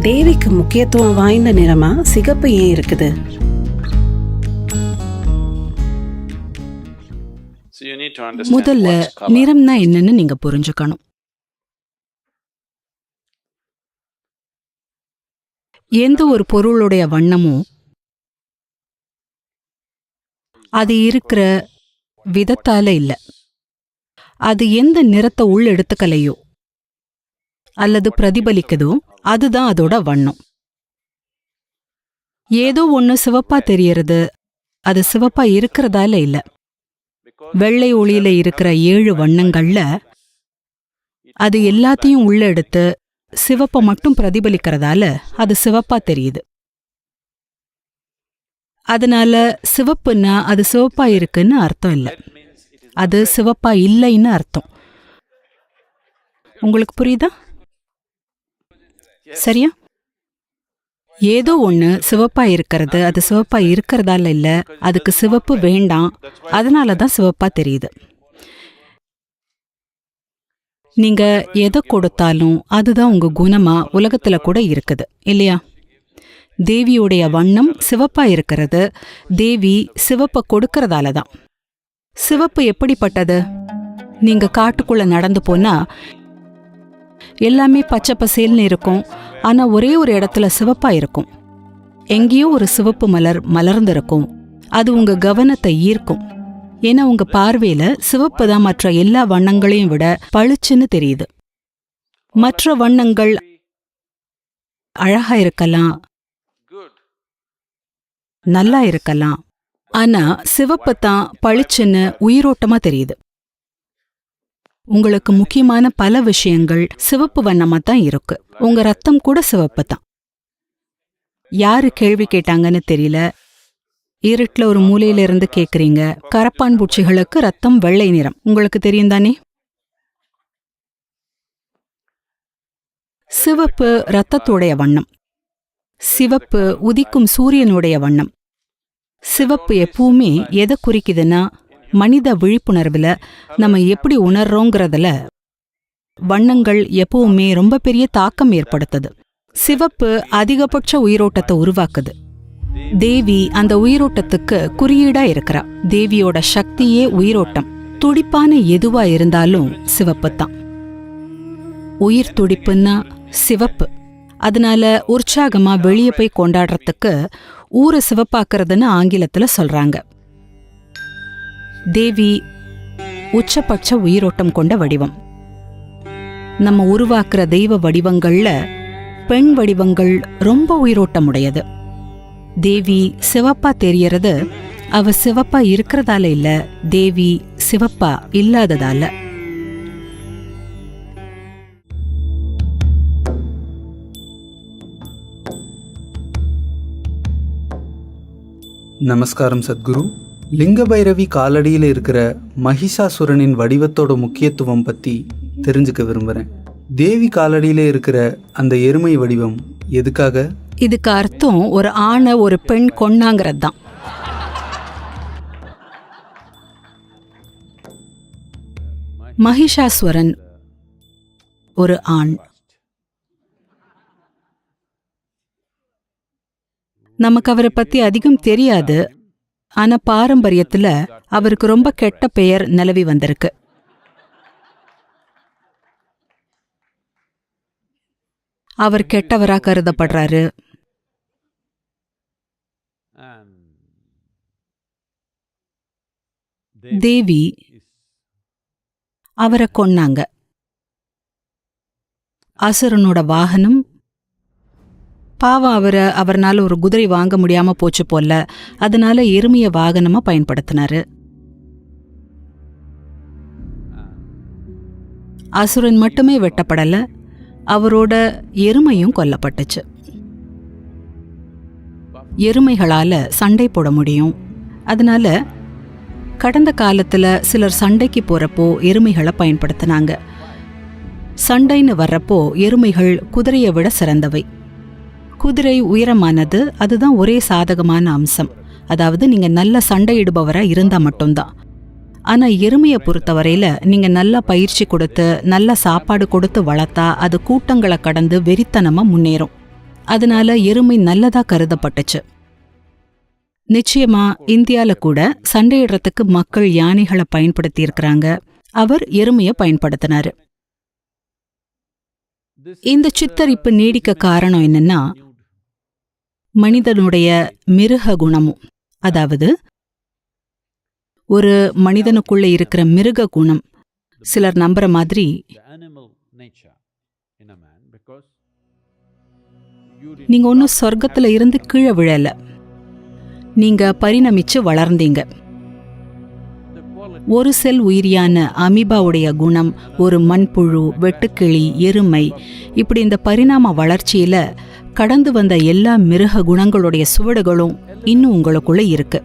தேவிக்கு முக்கியத்துவம் வாய்ந்த நிறமா சிகப்பு ஏன் இருக்குது? முதல்ல நிறம்னா என்னன்னு நீங்க புரிஞ்சுக்கணும். எந்த ஒரு பொருளுடைய வண்ணமும் அது இருக்கிற விதத்தால இல்ல, அது எந்த நிறத்தை உள் எடுத்துக்கலையோ அல்லது பிரதிபலிக்குதோ அதுதான் அதோட வண்ணம். ஏதோ ஒண்ணு சிவப்பா தெரியறது அது சிவப்பா இருக்கிறதால இல்ல. வெள்ளை ஒளியில இருக்கிற 7 வண்ணங்கள்ல அது எல்லாத்தையும் உள்ள எடுத்து சிவப்பை மட்டும் பிரதிபலிக்கிறதால அது சிவப்பா தெரியுது. அதனால சிவப்புன்னா அது சிவப்பா இருக்குன்னு அர்த்தம் இல்ல, அது சிவப்பா இல்லைன்னு அர்த்தம். உங்களுக்கு புரியுதா? சரியா? ஏதோ ஒண்ணு சிவப்பா இருக்கிறது அது சிவப்பா இருக்கிறதால இல்ல, அதுக்கு சிவப்பு வேண்டாம், அதனாலதான் சிவப்பா தெரியுது. நீங்க எதை கொடுத்தாலும் அதுதான் உங்க குணமா உலகத்துல கூட இருக்குது இல்லையா? தேவியுடைய வண்ணம் சிவப்பா இருக்கிறது தேவி சிவப்பை கொடுக்கறதால தான். சிவப்பு எப்படிப்பட்டது? நீங்க காட்டுக்குள்ள நடந்து போனா எல்லாமே பச்சை பசேல்னு இருக்கும், ஆனா ஒரே ஒரு இடத்துல சிவப்பா இருக்கும். எங்கேயோ ஒரு சிவப்பு மலர் மலர்ந்திருக்கும், அது உங்க கவனத்தை ஈர்க்கும். ஏன்னா உங்க பார்வையில சிவப்பு தான் மற்ற எல்லா வண்ணங்களையும் விட பளிச்சுன்னு தெரியுது. மற்ற வண்ணங்கள் அழகா இருக்கலாம், நல்லா இருக்கலாம், ஆனா சிவப்பு தான் பளிச்சுன்னு உயிரோட்டமா தெரியுது. உங்களுக்கு முக்கியமான பல விஷயங்கள் சிவப்பு வண்ணமா தான் இருக்கு. உங்க ரத்தம் கூட சிவப்பு தான். யாரு கேள்வி கேட்டாங்கன்னு தெரியல, இருட்டுல ஒரு மூலையில இருந்து கேக்குறீங்க. கரப்பான் பூச்சிகளுக்கு ரத்தம் வெள்ளை நிறம், உங்களுக்கு தெரியும் தானே? சிவப்பு ரத்தத்துடைய வண்ணம், சிவப்பு உதிக்கும் சூரியனுடைய வண்ணம். சிவப்பு எப்பவுமே எதை குறிக்குதுன்னா மனித விழிப்புணர்வுல நம்ம எப்படி உணர்றோங்கிறதுல வண்ணங்கள் எப்பவுமே ரொம்ப பெரிய தாக்கம் ஏற்படுத்துது. சிவப்பு அதிகபட்ச உயிரோட்டத்தை உருவாக்குது. தேவி அந்த உயிரோட்டத்துக்கு குறியீடா இருக்கிறா. தேவியோட சக்தியே உயிரோட்டம். துடிப்பான எதுவா இருந்தாலும் சிவப்பு தான். உயிர் துடிப்புன்னா சிவப்பு. அதனால உற்சாகமா வெளியே போய் கொண்டாடுறதுக்கு ஊரை சிவப்பாக்குறதுன்னு ஆங்கிலத்துல சொல்றாங்க. தேவி உச்சபட்ச உயிரோட்டம் கொண்ட வடிவம். நம்ம உருவாக்குற தெய்வ வடிவங்கள்ல பெண் வடிவங்கள் ரொம்ப உயிரோட்டம் உடையது. தேவி சிவப்பா தெரியறது அவ சிவப்பா இருக்கிறதால இல்ல, தேவி சிவப்பா இல்லாததால. நமஸ்காரம் சத்குரு. லிங்க பைரவி காலடியில் இருக்கிற மகிஷாசுரனின் வடிவத்தோட முக்கியத்துவம் பற்றி தெரிஞ்சுக்க விரும்புகிறேன். தேவி காலடியில் இருக்கிற அந்த எருமை வடிவம் எதுக்காக? இதுக்கு அர்த்தம் ஒரு ஆணை ஒரு பெண் கொன்னாங்கிறது தான். மகிஷாசுரன் ஒரு ஆண். நமக்கு அவரை பத்தி அதிகம் தெரியாது, ஆனா பாரம்பரியத்துல அவருக்கு ரொம்ப கெட்ட பெயர் நிலவி வந்திருக்கு. அவர் கெட்டவரா கருதப்படுறாரு. தேவி அவரை கொன்னாங்க. அசுரனோட வாகனம். பாவம், அவர்னால ஒரு குதிரை வாங்க முடியாம போச்சு போல, அதனால எருமைய வாகனமா பயன்படுத்தினாரு. அசுரன் மட்டுமே வெட்டப்படல, அவரோட எருமையும் கொல்லப்பட்டுச்சு. எருமைகளால சண்டை போட முடியும். அதனால கடந்த காலத்துல சிலர் சண்டைக்கு போறப்போ எருமைகளை பயன்படுத்தினாங்க. சண்டைன்னு வர்றப்போ எருமைகள் குதிரையை விட சிறந்தவை. குதிரை உயரமானது, அதுதான் ஒரே சாதகமான அம்சம். அதாவது நீங்க நல்ல சண்டையிடுபவரா இருந்தா மட்டும்தான். ஆனா எருமையை பொறுத்தவரையில நீங்க நல்லா பயிற்சி கொடுத்து நல்ல சாப்பாடு கொடுத்து வளர்த்தா அது கூட்டங்களை கடந்து வெறித்தனமா முன்னேறும். அதனால எருமை நல்லதா கருதப்பட்டுச்சு. நிச்சயமா இந்தியால கூட சண்டையிடுறதுக்கு மக்கள் யானைகளை பயன்படுத்தி இருக்கிறாங்க. அவர் எருமைய பயன்படுத்தினாரு. இந்த சித்தரிப்பு நீடிக்க காரணம் என்னன்னா, மனிதனுடைய மிருக குணமும், அதாவது ஒரு மனிதனுக்குள்ள இருக்கிற மிருக குணம், சிலர் நம்புற மாதிரி நீங்க ஒன்னும் சொர்க்கத்துல இருந்து கீழே விழல, நீங்க பரிணமிச்சு வளர்ந்தீங்க. ஒரு செல் உயிரியான அமீபாவுடைய குணம் ஒரு மண்புழு, வெட்டுக்கிளி, எருமை, இப்படி இந்த பரிணாம வளர்ச்சியில கடந்து வந்த எல்லா மிருக குணங்களுடைய சுவடுகளும் இன்னும் உங்களுக்குள்ள இருக்கு.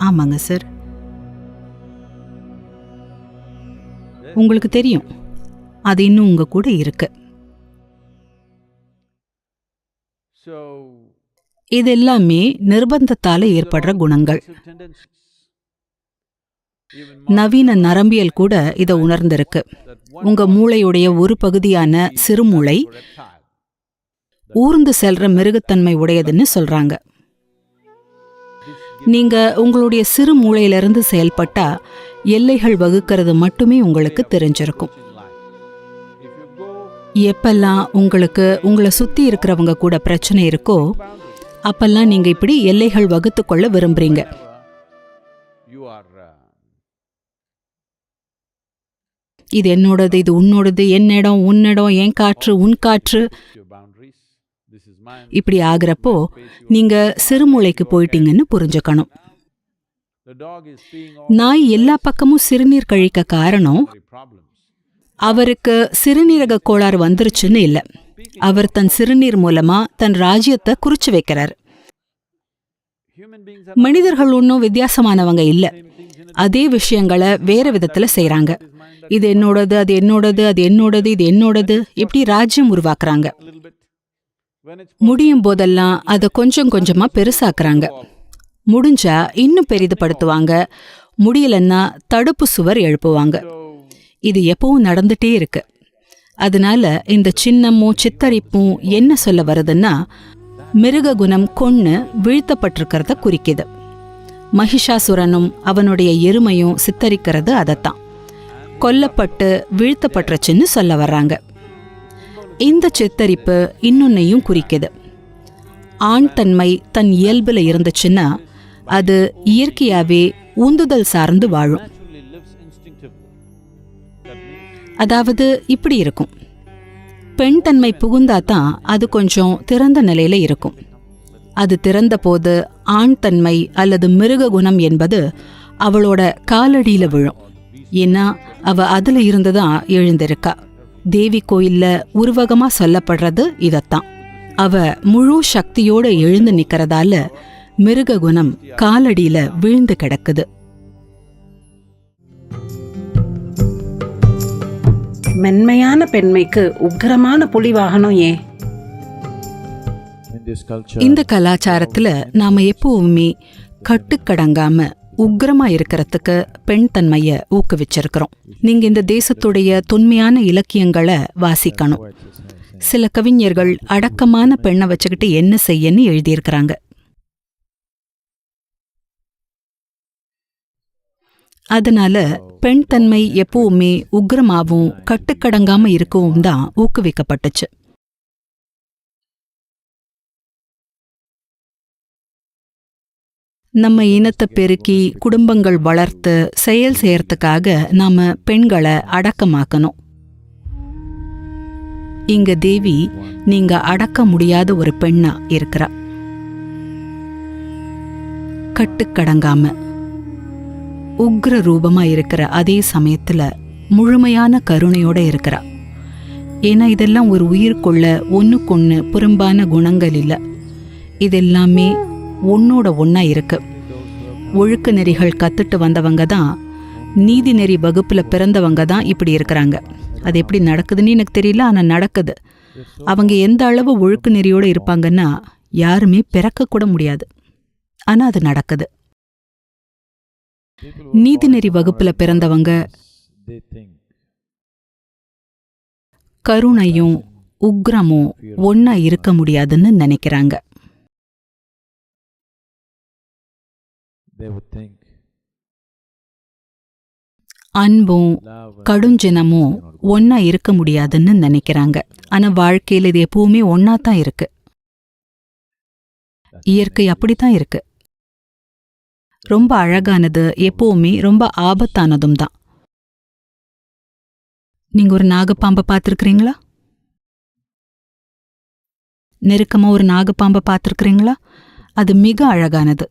ஆமாங்க சார், உங்களுக்கு தெரியும், அது இன்னும் உங்க கூட இருக்கு. இது எல்லாமே நிர்பந்தத்தால ஏற்படுற குணங்கள். நவீன நரம்பியல் கூட இதை உணர்ந்திருக்கு. உங்க மூளையுடைய ஒரு பகுதியான சிறுமூளை ஊர்ந்து செல்ற மிருகத்தன்மை உடையதுன்னு சொல்றாங்க. நீங்க உங்களுடைய சிறு மூளையிலிருந்து செயல்பட்டா எல்லைகள் வகுக்கிறது மட்டுமே உங்களுக்கு தெரிஞ்சிருக்கும். எப்பெல்லாம் உங்களுக்கு உங்களை சுத்தி இருக்கிறவங்க கூட பிரச்சனை இருக்கோ அப்பெல்லாம் நீங்க இப்படி எல்லைகள் வகுத்து கொள்ள விரும்புறீங்க. இது என்னோடது, இது உன்னோடது, என் இடம், உன்னிடம், என் காற்று, உன் காற்று, இப்படி ஆகிறப்போ நீங்க சிறுமூளைக்கு போயிட்டீங்கன்னு புரிஞ்சுக்கணும். நாய் எல்லா பக்கமும் சிறுநீர் கழிக்க காரணம் அவருக்கு சிறுநீரக கோளாறு வந்துருச்சுன்னு இல்ல, அவர் தன் சிறுநீர் மூலமா தன் ராஜ்யத்தை குறிச்சு வைக்கிறார். மனிதர்கள் ஒன்னும் வித்தியாசமானவங்க இல்ல, அதே விஷயங்களை வேற விதத்துல செய்யறாங்க. இது என்னோடது, அது என்னோடது, அது என்னோடது, இது என்னோடது, இப்படி ராஜ்யம் உருவாக்குறாங்க. முடியும் போதெல்லாம் அதை கொஞ்சம் கொஞ்சமா பெருசாக்குறாங்க. முடிஞ்சா இன்னும் பெரிதுபடுத்துவாங்க, முடியலன்னா தடுப்பு சுவர் எழுப்புவாங்க. இது எப்பவும் நடந்துட்டே இருக்கு. அதனால இந்த சின்னமும் சித்தரிப்பும் என்ன சொல்ல வருதுன்னா, மிருக குணம் கொன்னு வீழ்த்தப்பட்டிருக்கிறத குறிக்குது. மகிஷாசுரனும் அவனுடைய எருமையும் சித்தரிக்கிறது அதைத்தான். கொல்லப்பட்டு வீழ்த்தப்பட்டுருச்சுன்னு சொல்ல வர்றாங்க. இந்த சித்தரிப்பு இன்னொன்னையும் குறிக்குது. ஆண் தன்மை தன் இயல்புல இருந்துச்சுன்னா அது இயற்கையாவே உந்துதல் சார்ந்து வாழும். அதாவது இப்படி இருக்கும், பெண் தன்மை புகுந்தாதான் அது கொஞ்சம் திறந்த நிலையில இருக்கும். அது திறந்த போது ஆண் தன்மை அல்லது மிருக குணம் என்பது அவளோட காலடியில விழும். ஏன்னா அவ அதுல இருந்துதான் எழுந்திருக்கா. தேவி கோயில்ல உருவகமா சொல்லப்படுறது இதத்தான். அவ முழு சக்தியோட எழுந்து நிக்கிறதால மிருக குணம் காலடியில விழுந்து கிடக்குது. மென்மையான பெண்மைக்கு உக்கிரமான புலி வாகனம் ஏன்? இந்த கலாச்சாரத்துல நாம எப்பவுமே கட்டுக்கடங்காம உக்கிரமா இருக்கிறதுக்கு பெண் தன்மைய ஊக்குவிச்சிருக்கிறோம். நீங்க இந்த தேசத்துடைய தொன்மையான இலக்கியங்களை வாசிக்கணும். சில கவிஞர்கள் அடக்கமான பெண்ணை வச்சுக்கிட்டு என்ன செய்யன்னு எழுதியிருக்கிறாங்க. அதனால பெண் தன்மை எப்பவுமே உக்கிரமாவும் கட்டுக்கடங்காம இருக்கவும் தான் ஊக்குவிக்கப்பட்டுச்சு. நம்ம இனத்தை பெருக்கி குடும்பங்கள் வளர்த்து செயல் செய்யறதுக்காக நாம பெண்களை அடக்கமாக்கணும். இங்க தேவி நீங்க அடக்க முடியாத ஒரு பெண்ணா இருக்கிறா. கட்டுக்கடங்காம உக்ர ரூபமா இருக்கிற அதே சமயத்துல முழுமையான கருணையோட இருக்கிறா. ஏன்னா இதெல்லாம் ஒரு உயிருக்குள்ள ஒன்னுக்கொன்னு புறம்பான குணங்கள் இல்ல, இதெல்லாமே ஒன்னோட ஒன்னா இருக்கு. ஒழுக்க நெறிகள் கத்துட்டு வந்தவங்க தான், நீதி நெறி வகுப்புல பிறந்தவங்க தான் இப்படி இருக்கிறாங்க. அது எப்படி நடக்குதுன்னு எனக்கு தெரியல, ஆனா நடக்குது. அவங்க எந்த அளவு ஒழுக்க நெறியோட இருப்பாங்கன்னா யாருமே பிறக்க கூட முடியாது, ஆனா அது நடக்குது. நீதிநெறி வகுப்புல பிறந்தவங்க கருணையும் உக்ரமும் ஒன்னா இருக்க முடியாதுன்னு நினைக்கிறாங்க. They would think அன்பும் love and கடுஞ்சினமும் ஒன்னா இருக்க முடியாதுன்னு நினைக்கிறாங்க. ஆனா வாழ்க்கையில இது எப்பவுமே ஒன்னா தான் இருக்கு. இயற்கை அப்படித்தான் இருக்கு. ரொம்ப அழகானது எப்பவுமே ரொம்ப ஆபத்தானதும் தான். நீங்க ஒரு நாகப்பாம்பை பார்த்திருக்கிறீங்களா? நெருக்கமா ஒரு நாகப்பாம்பை பார்த்திருக்கிறீங்களா? அது மிக அழகானது.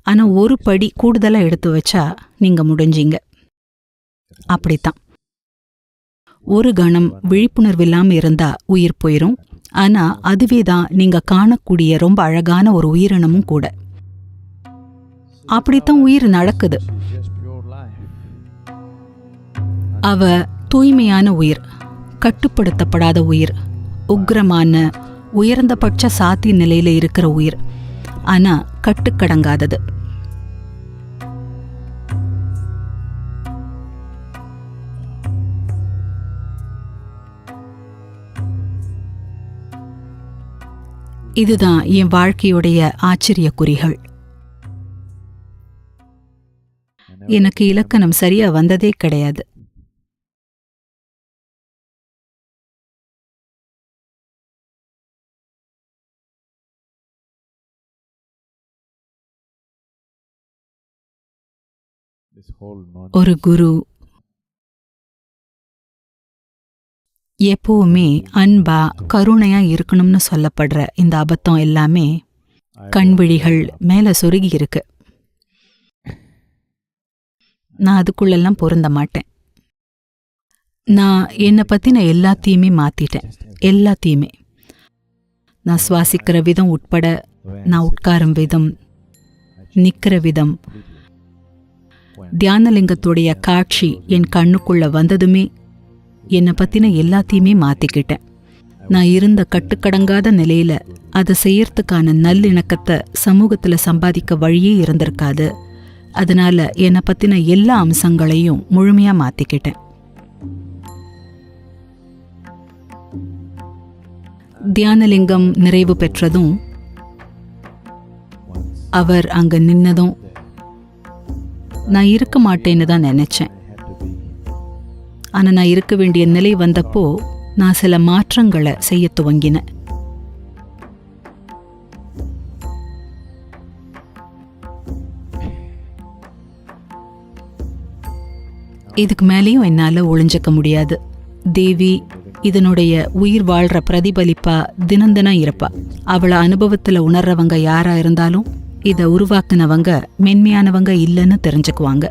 ஆனா ஒரு படி கூடுதலா எடுத்து வச்சா நீங்க முடிஞ்சீங்க. அப்படித்தான் ஒரு கணம் விழிப்புணர்வு இல்லாம இருந்தா உயிர் போயிரும். ஆனா அதுவேதான் நீங்க காணக்கூடிய ரொம்ப அழகான ஒரு உயிரினமும் கூட. அப்படித்தான் உயிர் நடக்குது. she's just pure life. அவ தூய்மையான உயிர், கட்டுப்படுத்தப்படாத உயிர், உக்ரமான உயர்ந்தபட்ச சாத்திய நிலையில இருக்கிற உயிர். ஆனா கட்டுக்கடங்காதது. இதுதான் என் வாழ்க்கையுடைய ஆச்சரிய குறிகள். எனக்கு இலக்கணம் சரியா வந்ததே கிடையாது. This whole ஒரு குரு எப்பவுமே அன்பா கருணையா இருக்கணும்னு சொல்லப்படுற இந்த அபத்தம் எல்லாமே கண்விழிகள் மேல சொருகி இருக்கு. நான் அதுக்குள்ளெல்லாம் பொருந்த மாட்டேன். நான் என்னை பத்தின எல்லாத்தையுமே மாத்திட்டேன். எல்லாத்தையுமே. நான் சுவாசிக்கிற விதம் உட்பட, நான் உட்காரும் விதம், நிக்கிற விதம், தியானலிங்கத்துடைய காட்சி என் கண்ணுக்குள்ள வந்ததுமே என்னை பத்தின எல்லாத்தையுமே மாத்திக்கிட்டேன். நான் இருந்த கட்டுக்கடங்காத நிலையில அதை செய்யறதுக்கான நல்லிணக்கத்தை சமூகத்துல சம்பாதிக்க வழியே இருந்திருக்காது. அதனால என்னை பத்தின எல்லா அம்சங்களையும் முழுமையா மாத்திக்கிட்டேன். தியானலிங்கம் நிறைவு பெற்றதும் அவர் அங்க நின்னதும் நான் இருக்க மாட்டேன்னு தான் நினைச்சேன். ஆனா நான் இருக்க வேண்டிய நிலை வந்தப்போ நான் சில மாற்றங்களை செய்ய துவங்கினேன். இதுக்கு மேலேயும் என்னால ஒளிஞ்சிக்க முடியாது. தேவி இதனுடைய உயிர் வாழ்ற பிரதிபலிப்பா தினந்தினம் இருப்பா. அவளை அனுபவத்துல உணர்றவங்க யாரா இருந்தாலும் இதை உருவாக்குனவங்க மென்மையானவங்க இல்லைன்னு தெரிஞ்சுக்குவாங்க.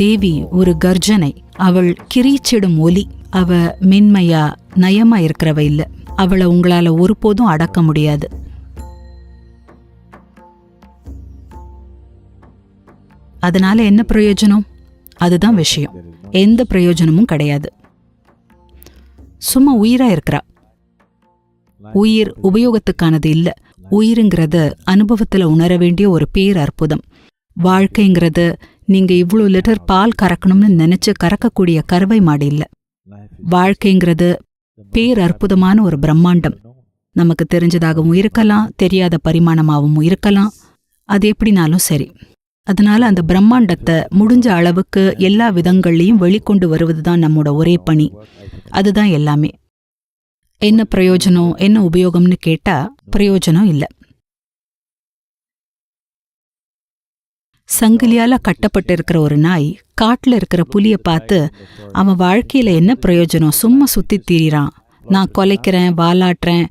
தேவி ஒரு கர்ஜனை. அவள் கிரீச்சிடும் ஒலி. அவ மென்மையா நயமா இருக்கிறவ இல்ல. அவளை உங்களால ஒருபோதும் அடக்க முடியாது. அதனால என்ன பிரயோஜனம்? அதுதான் விஷயம். எந்த பிரயோஜனமும் கிடையாது. சும்மா உயிரா இருக்கிறா. உயிர் உபயோகத்துக்கானது இல்ல. உயிருங்கிறது அனுபவத்துல உணர வேண்டிய ஒரு பேர் அற்புதம். வாழ்க்கைங்கிறது நீங்க இவ்வளோ லிட்டர் பால் கறக்கணும்னு நினைச்சு கறக்கக்கூடிய கறவை மாடு இல்ல. வாழ்க்கைங்கிறது பேர் அற்புதமான ஒரு பிரம்மாண்டம். நமக்கு தெரிஞ்சதாகவும் இருக்கலாம், தெரியாத பரிமாணமாகவும் இருக்கலாம். அது எப்படினாலும் சரி. அதனால அந்த பிரம்மாண்டத்தை முடிஞ்ச அளவுக்கு எல்லா விதங்கள்லையும் வெளிக்கொண்டு வருவதுதான் நம்மோட ஒரே பணி. அதுதான் எல்லாமே. என்ன பிரயோஜனம், என்ன உபயோகம்னு கேட்டா பிரயோஜனம் இல்லை. சங்கிலியால கட்டப்பட்டு இருக்கிற ஒரு நாய் காட்டுல இருக்கிற புலிய பார்த்து அவன் வாழ்க்கையில என்ன பிரயோஜனம், சும்மா சுத்தி திரிறான், நான் கொலைக்கிறேன், வாலாட்டுறேன்,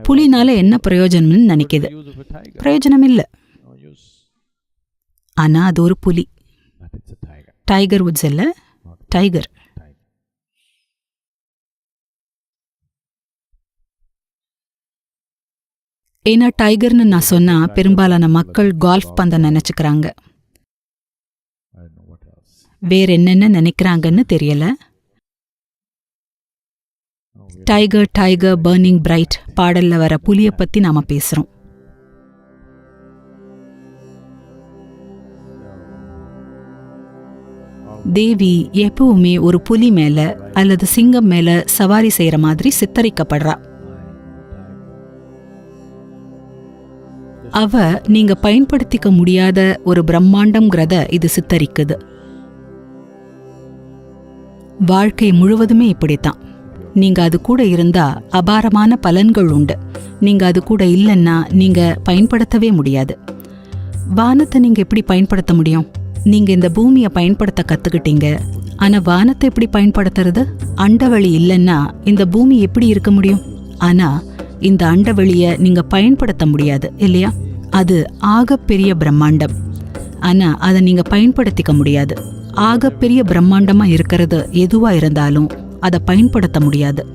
புலினால என்ன பிரயோஜனம்னு நினைக்குது. பிரயோஜனம் இல்லை. ஆனா அது ஒரு புலி. டைகர் வுட்ஸ் இல்ல, டைகர். ஏன்னா டைகர்னு நான் சொன்னா பெரும்பாலான மக்கள் கால்ஃப் பந்தை நினைச்சுக்கிறாங்க. வேற என்னென்ன நினைக்கிறாங்கன்னு தெரியல. டைகர் டைகர் பர்னிங் பிரைட் பாடல்ல வர புலிய பத்தி நாம பேசுறோம். தேவி எப்பவுமே ஒரு புலி மேல அல்லது சிங்கம் மேல சவாரி செய்யற மாதிரி சித்தரிக்கப்படுறா. அவ நீங்க பயன்படுத்திக்க முடியாத ஒரு பிரம்மாண்டம்ங்கிறத இது சித்தரிக்குது. வாழ்க்கை முழுவதுமே இப்படித்தான். நீங்க அது கூட இருந்தா அபாரமான பலன்கள் உண்டு. நீங்க அது கூட இல்லைன்னா நீங்க பயன்படுத்தவே முடியாது. வானத்தை நீங்க எப்படி பயன்படுத்த முடியும்? நீங்க இந்த பூமியை பயன்படுத்த கத்துக்கிட்டீங்க. ஆனா வானத்தை எப்படி பயன்படுத்துறது? அண்டவெளி இல்லைன்னா இந்த பூமி எப்படி இருக்க முடியும்? ஆனா இந்த அண்டவெளிய நீங்க பயன்படுத்த முடியாது இல்லையா? அது ஆகப்பெரிய பிரம்மாண்டம். ஆனா அதை நீங்க பயன்படுத்திக்க முடியாது. ஆகப்பெரிய பிரம்மாண்டமா இருக்கிறது எதுவா இருந்தாலும் அதை பயன்படுத்த முடியாது.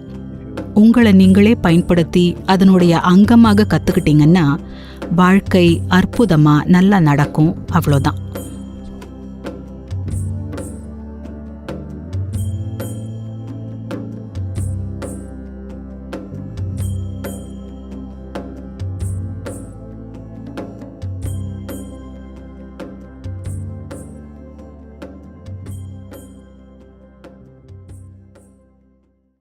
உங்களை நீங்களே பயன்படுத்தி அதனுடைய அங்கமாக கத்துக்கிட்டீங்கன்னா வாழ்க்கை அற்புதமா நல்லா நடக்கும். அவ்வளோதான்.